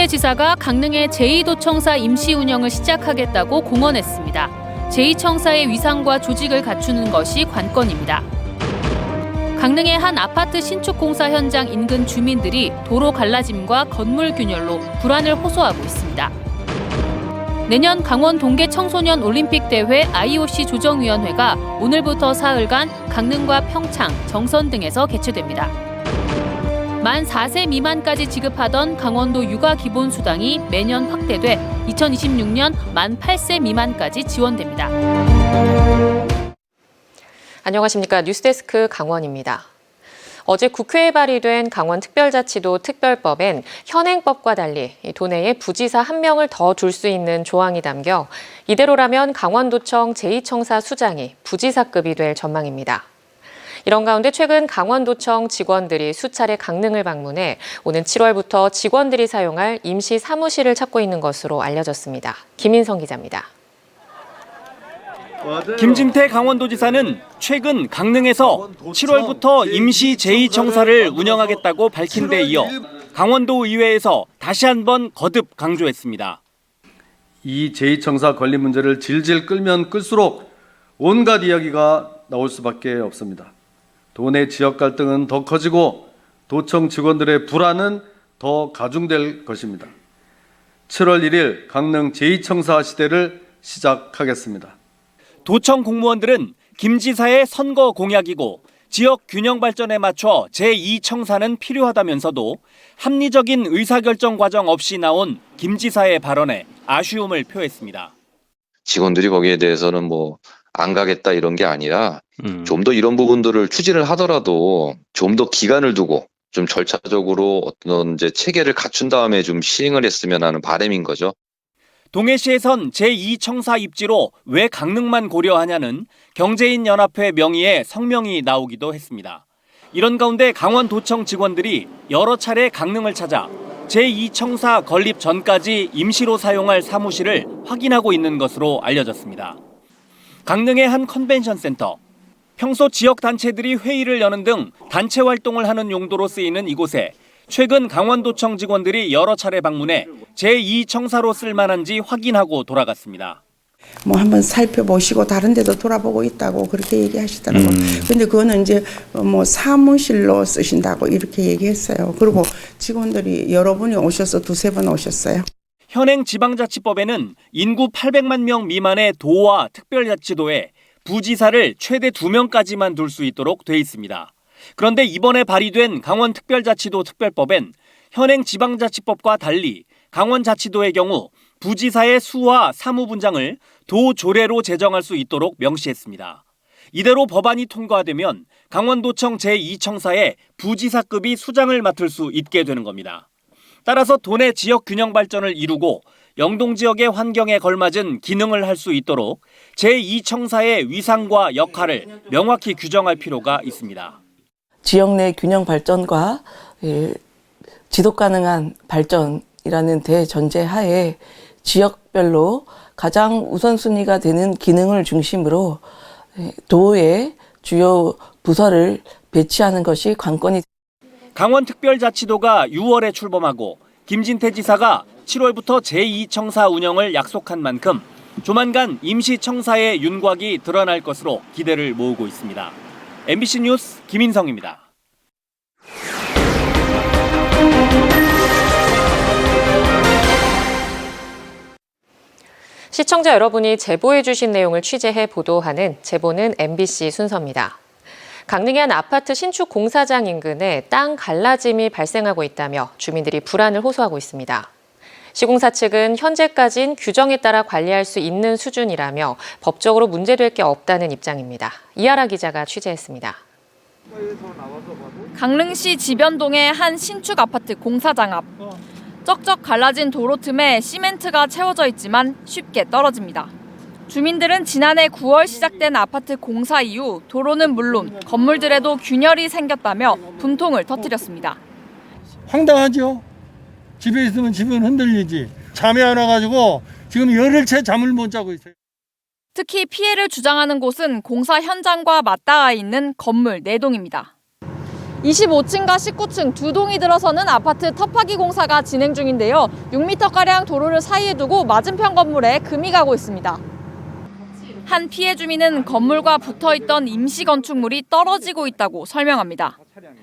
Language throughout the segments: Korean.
김진태 지사가 강릉의 제2도청사 임시 운영을 시작하겠다고 공언했습니다. 제2청사의 위상과 조직을 갖추는 것이 관건입니다. 강릉의 한 아파트 신축 공사 현장 인근 주민들이 도로 갈라짐과 건물 균열로 불안을 호소하고 있습니다. 내년 강원 동계 청소년 올림픽 대회 IOC 조정위원회가 오늘부터 사흘간 강릉과 평창, 정선 등에서 개최됩니다. 만 4세 미만까지 지급하던 강원도 육아 기본수당이 매년 확대돼 2026년 만 8세 미만까지 지원됩니다. 안녕하십니까. 뉴스데스크 강원입니다. 어제 국회에 발의된 강원특별자치도 특별법엔 현행법과 달리 도내에 부지사 1명을 더 둘 수 있는 조항이 담겨 이대로라면 강원도청 제2청사 수장이 부지사급이 될 전망입니다. 이런 가운데 최근 강원도청 직원들이 수차례 강릉을 방문해 오는 7월부터 직원들이 사용할 임시 사무실을 찾고 있는 것으로 알려졌습니다. 김인성 기자입니다. 김진태 강원도지사는 최근 강릉에서 7월부터 임시 제2청사를 운영하겠다고 밝힌 데 이어 강원도의회에서 다시 한번 거듭 강조했습니다. 이 제2청사 건립 문제를 질질 끌면 끌수록 온갖 이야기가 나올 수밖에 없습니다. 도내 지역 갈등은 더 커지고 도청 직원들의 불안은 더 가중될 것입니다. 7월 1일 강릉 제2청사 시대를 시작하겠습니다. 도청 공무원들은 김 지사의 선거 공약이고 지역 균형 발전에 맞춰 제2청사는 필요하다면서도 합리적인 의사결정 과정 없이 나온 김 지사의 발언에 아쉬움을 표했습니다. 직원들이 거기에 대해서는 안 가겠다 이런 게 아니라 좀 더 이런 부분들을 추진을 하더라도 좀 더 기간을 두고 좀 절차적으로 어떤 이제 체계를 갖춘 다음에 좀 시행을 했으면 하는 바람인 거죠. 동해시에선 제2청사 입지로 왜 강릉만 고려하냐는 경제인연합회 명의의 성명이 나오기도 했습니다. 이런 가운데 강원도청 직원들이 여러 차례 강릉을 찾아 제2청사 건립 전까지 임시로 사용할 사무실을 확인하고 있는 것으로 알려졌습니다. 강릉의 한 컨벤션 센터, 평소 지역 단체들이 회의를 여는 등 단체 활동을 하는 용도로 쓰이는 이곳에 최근 강원도청 직원들이 여러 차례 방문해 제2청사로 쓸만한지 확인하고 돌아갔습니다. 한번 살펴보시고 다른 데도 돌아보고 있다고 그렇게 얘기하시더라고요. 근데 그거는 이제 사무실로 쓰신다고 이렇게 얘기했어요. 그리고 직원들이 여러분이 오셔서 2-3번 오셨어요. 현행 지방자치법에는 인구 800만 명 미만의 도와 특별자치도에 부지사를 최대 2명까지만 둘 수 있도록 돼 있습니다. 그런데 이번에 발의된 강원특별자치도 특별법엔 현행 지방자치법과 달리 강원자치도의 경우 부지사의 수와 사무분장을 도조례로 제정할 수 있도록 명시했습니다. 이대로 법안이 통과되면 강원도청 제2청사의 부지사급이 수장을 맡을 수 있게 되는 겁니다. 따라서 도내 지역 균형 발전을 이루고 영동 지역의 환경에 걸맞은 기능을 할 수 있도록 제2청사의 위상과 역할을 명확히 규정할 필요가 있습니다. 지역 내 균형 발전과 지속 가능한 발전이라는 대전제 하에 지역별로 가장 우선순위가 되는 기능을 중심으로 도의 주요 부서를 배치하는 것이 관건이. 강원특별자치도가 6월에 출범하고 김진태 지사가 7월부터 제2청사 운영을 약속한 만큼 조만간 임시청사의 윤곽이 드러날 것으로 기대를 모으고 있습니다. MBC 뉴스 김인성입니다. 시청자 여러분이 제보해 주신 내용을 취재해 보도하는 제보는 MBC 순서입니다. 강릉의 한 아파트 신축 공사장 인근에 땅 갈라짐이 발생하고 있다며 주민들이 불안을 호소하고 있습니다. 시공사 측은 현재까진 규정에 따라 관리할 수 있는 수준이라며 법적으로 문제될 게 없다는 입장입니다. 이하라 기자가 취재했습니다. 강릉시 지변동의 한 신축 아파트 공사장 앞. 쩍쩍 갈라진 도로 틈에 시멘트가 채워져 있지만 쉽게 떨어집니다. 주민들은 지난해 9월 시작된 아파트 공사 이후 도로는 물론 건물들에도 균열이 생겼다며 분통을 터뜨렸습니다. 황당하죠. 집에 있으면 집은 흔들리지. 잠이 안 와가지고 지금 열흘째 잠을 못 자고 있어요. 특히 피해를 주장하는 곳은 공사 현장과 맞닿아 있는 건물 4동입니다. 25층과 19층 두 동이 들어서는 아파트 터파기 공사가 진행 중인데요. 6m가량 도로를 사이에 두고 맞은편 건물에 금이 가고 있습니다. 한 피해 주민은 건물과 붙어있던 임시 건축물이 떨어지고 있다고 설명합니다.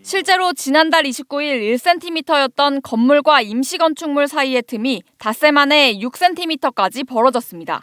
실제로 지난달 29일 1cm였던 건물과 임시 건축물 사이의 틈이 닷새 만에 6cm까지 벌어졌습니다.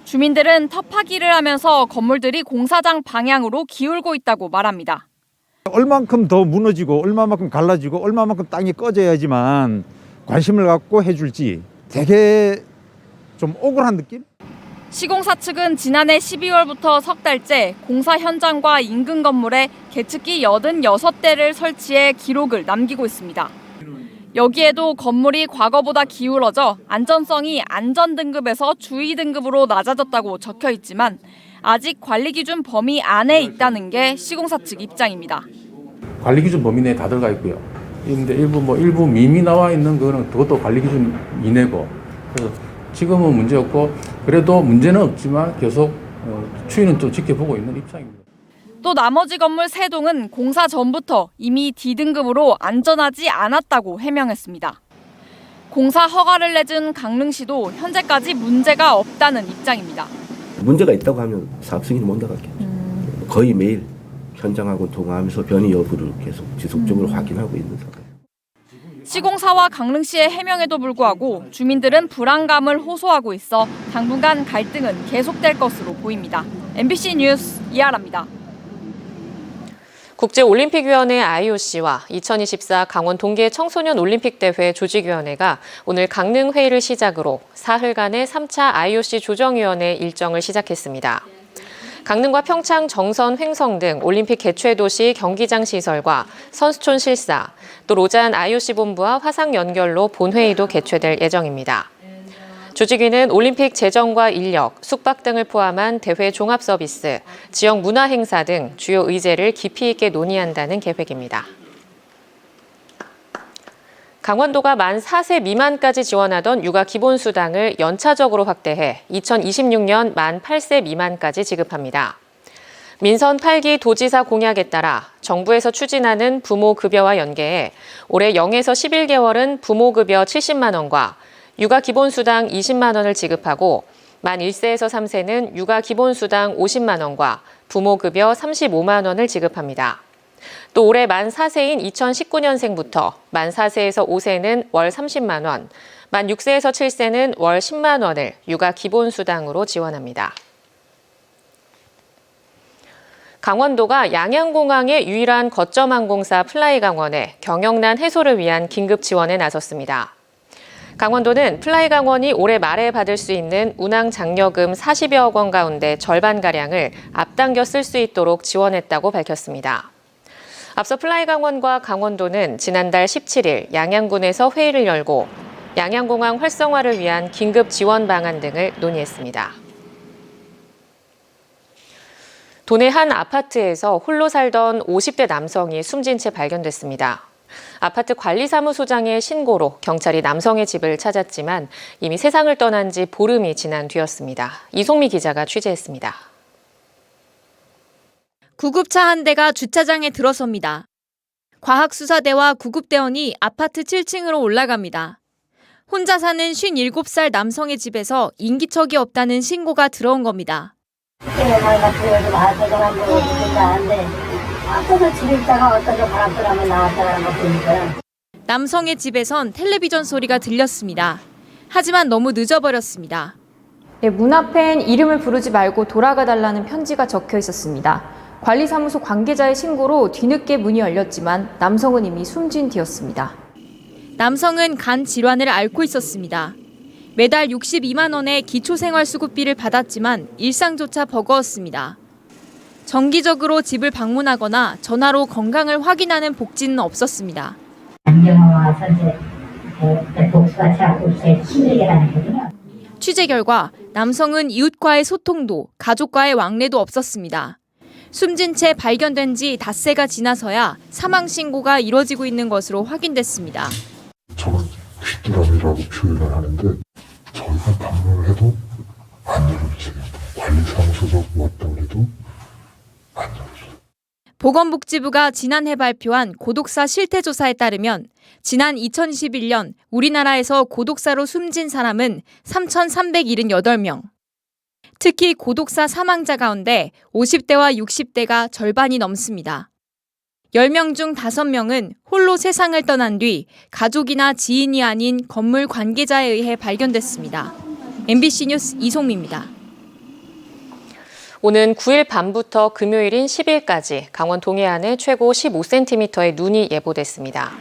주민들은 터파기를 하면서 건물들이 공사장 방향으로 기울고 있다고 말합니다. 얼만큼 더 무너지고 얼마만큼 갈라지고 얼마만큼 땅이 꺼져야지만 관심을 갖고 해줄지 되게 좀 억울한 느낌? 시공사 측은 지난해 12월부터 석 달째 공사 현장과 인근 건물에 계측기 86대를 설치해 기록을 남기고 있습니다. 여기에도 건물이 과거보다 기울어져 안전성이 안전등급에서 주의등급으로 낮아졌다고 적혀 있지만 아직 관리기준 범위 안에 있다는 게 시공사 측 입장입니다. 관리기준 범위 내에 다 들어가 있고요. 그런데 일부 밈이 나와 있는 거는 그것도 관리기준 이내고, 그래서 지금은 문제 없고 그래도 문제는 없지만 계속 추이는 좀 지켜보고 있는 입장입니다. 또 나머지 건물 3동은 공사 전부터 이미 D등급으로 안전하지 않았다고 해명했습니다. 공사 허가를 내준 강릉시도 현재까지 문제가 없다는 입장입니다. 문제가 있다고 하면 사업 승인을 못 나갔겠죠. 거의 매일 현장하고 통화하면서 변이 여부를 계속 지속적으로 확인하고 있는 상태. 시공사와 강릉시의 해명에도 불구하고 주민들은 불안감을 호소하고 있어 당분간 갈등은 계속될 것으로 보입니다. MBC 뉴스 이하라입니다. 국제올림픽위원회 IOC와 2024 강원 동계 청소년 올림픽대회 조직위원회가 오늘 강릉 회의를 시작으로 사흘간의 3차 IOC 조정위원회 일정을 시작했습니다. 강릉과 평창, 정선, 횡성 등 올림픽 개최 도시 경기장 시설과 선수촌 실사, 또 로잔 IOC 본부와 화상 연결로 본회의도 개최될 예정입니다. 조직위는 올림픽 재정과 인력, 숙박 등을 포함한 대회 종합 서비스, 지역 문화 행사 등 주요 의제를 깊이 있게 논의한다는 계획입니다. 강원도가 만 4세 미만까지 지원하던 육아 기본수당을 연차적으로 확대해 2026년 만 8세 미만까지 지급합니다. 민선 8기 도지사 공약에 따라 정부에서 추진하는 부모급여와 연계해 올해 0에서 11개월은 부모급여 70만 원과 육아 기본수당 20만 원을 지급하고 만 1세에서 3세는 육아 기본수당 50만 원과 부모급여 35만 원을 지급합니다. 또 올해 만 4세인 2019년생부터 만 4세에서 5세는 월 30만 원, 만 6세에서 7세는 월 10만 원을 육아 기본수당으로 지원합니다. 강원도가 양양공항의 유일한 거점 항공사 플라이강원에 경영난 해소를 위한 긴급 지원에 나섰습니다. 강원도는 플라이강원이 올해 말에 받을 수 있는 운항 장려금 40여억 원 가운데 절반가량을 앞당겨 쓸 수 있도록 지원했다고 밝혔습니다. 앞서 플라이강원과 강원도는 지난달 17일 양양군에서 회의를 열고 양양공항 활성화를 위한 긴급 지원 방안 등을 논의했습니다. 도내 한 아파트에서 홀로 살던 50대 남성이 숨진 채 발견됐습니다. 아파트 관리사무소장의 신고로 경찰이 남성의 집을 찾았지만 이미 세상을 떠난 지 보름이 지난 뒤였습니다. 이송미 기자가 취재했습니다. 구급차 한 대가 주차장에 들어섭니다. 과학수사대와 구급대원이 아파트 7층으로 올라갑니다. 혼자 사는 57살 남성의 집에서 인기척이 없다는 신고가 들어온 겁니다. 남성의 집에선 텔레비전 소리가 들렸습니다. 하지만 너무 늦어버렸습니다. 문 앞엔 이름을 부르지 말고 돌아가달라는 편지가 적혀 있었습니다. 관리사무소 관계자의 신고로 뒤늦게 문이 열렸지만 남성은 이미 숨진 뒤였습니다. 남성은 간 질환을 앓고 있었습니다. 매달 62만 원의 기초생활수급비를 받았지만 일상조차 버거웠습니다. 정기적으로 집을 방문하거나 전화로 건강을 확인하는 복지는 없었습니다. 취재 결과 남성은 이웃과의 소통도 가족과의 왕래도 없었습니다. 숨진 채 발견된 지 닷새가 지나서야 사망 신고가 이뤄지고 있는 것으로 확인됐습니다. 저는 귀뚜라미라고 표현을 하는데 저희가 방문을 해도 안 열어주세요. 관리사무소적 왔다고 해도 안 열어주세요. 보건복지부가 지난해 발표한 고독사 실태조사에 따르면 지난 2021년 우리나라에서 고독사로 숨진 사람은 3,378명. 특히 고독사 사망자 가운데 50대와 60대가 절반이 넘습니다. 10명 중 5명은 홀로 세상을 떠난 뒤 가족이나 지인이 아닌 건물 관계자에 의해 발견됐습니다. MBC 뉴스 이송미입니다. 오는 9일 밤부터 금요일인 10일까지 강원 동해안에 최고 15cm의 눈이 예보됐습니다.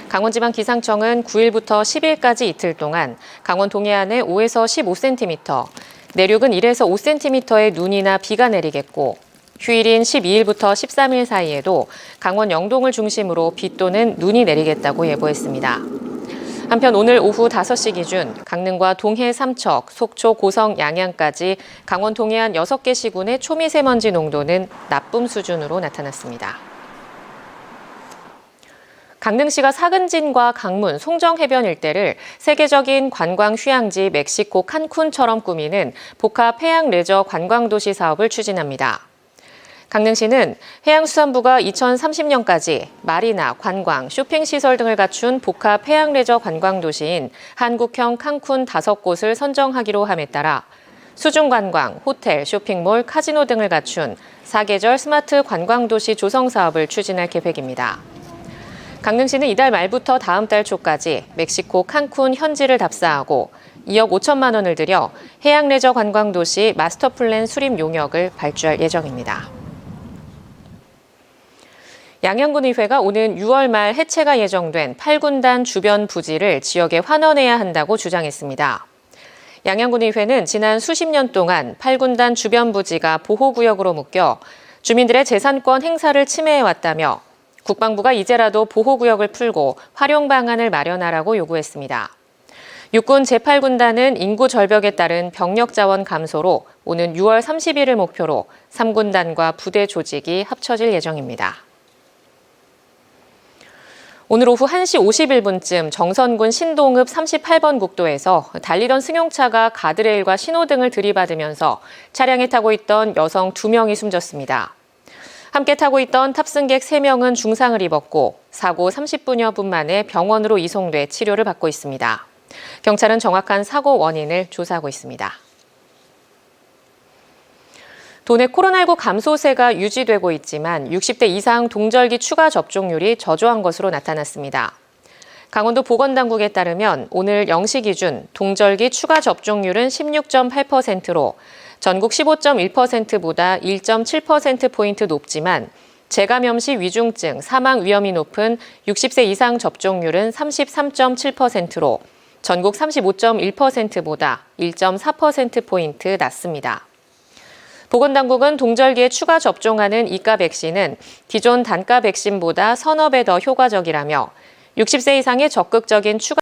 강원지방기상청은 9일부터 10일까지 이틀 동안 강원 동해안에 5에서 15cm, 내륙은 1에서 5cm의 눈이나 비가 내리겠고 휴일인 12일부터 13일 사이에도 강원 영동을 중심으로 비 또는 눈이 내리겠다고 예보했습니다. 한편 오늘 오후 5시 기준 강릉과 동해 삼척, 속초, 고성, 양양까지 강원 동해안 6개 시군의 초미세먼지 농도는 나쁨 수준으로 나타났습니다. 강릉시가 사근진과 강문, 송정해변 일대를 세계적인 관광 휴양지 멕시코 칸쿤처럼 꾸미는 복합 해양 레저 관광도시 사업을 추진합니다. 강릉시는 해양수산부가 2030년까지 마리나, 관광, 쇼핑시설 등을 갖춘 복합 해양레저 관광도시인 한국형 칸쿤 5곳을 선정하기로 함에 따라 수중관광, 호텔, 쇼핑몰, 카지노 등을 갖춘 4계절 스마트 관광도시 조성 사업을 추진할 계획입니다. 강릉시는 이달 말부터 다음 달 초까지 멕시코 칸쿤 현지를 답사하고 2억 5천만 원을 들여 해양레저 관광도시 마스터플랜 수립 용역을 발주할 예정입니다. 양양군의회가 오는 6월 말 해체가 예정된 8군단 주변 부지를 지역에 환원해야 한다고 주장했습니다. 양양군의회는 지난 수십 년 동안 8군단 주변 부지가 보호구역으로 묶여 주민들의 재산권 행사를 침해해왔다며 국방부가 이제라도 보호구역을 풀고 활용 방안을 마련하라고 요구했습니다. 육군 제8군단은 인구 절벽에 따른 병력 자원 감소로 오는 6월 30일을 목표로 3군단과 부대 조직이 합쳐질 예정입니다. 오늘 오후 1시 51분쯤 정선군 신동읍 38번 국도에서 달리던 승용차가 가드레일과 신호등을 들이받으면서 차량에 타고 있던 여성 2명이 숨졌습니다. 함께 타고 있던 탑승객 3명은 중상을 입었고 사고 30분여 분 만에 병원으로 이송돼 치료를 받고 있습니다. 경찰은 정확한 사고 원인을 조사하고 있습니다. 도내 코로나19 감소세가 유지되고 있지만 60대 이상 동절기 추가 접종률이 저조한 것으로 나타났습니다. 강원도 보건당국에 따르면 오늘 0시 기준 동절기 추가 접종률은 16.8%로 전국 15.1%보다 1.7%포인트 높지만 재감염 시 위중증, 사망 위험이 높은 60세 이상 접종률은 33.7%로 전국 35.1%보다 1.4%포인트 낮습니다. 보건당국은 동절기에 추가 접종하는 이가 백신은 기존 단가 백신보다 서너 배 더 효과적이라며 60세 이상의 적극적인 추가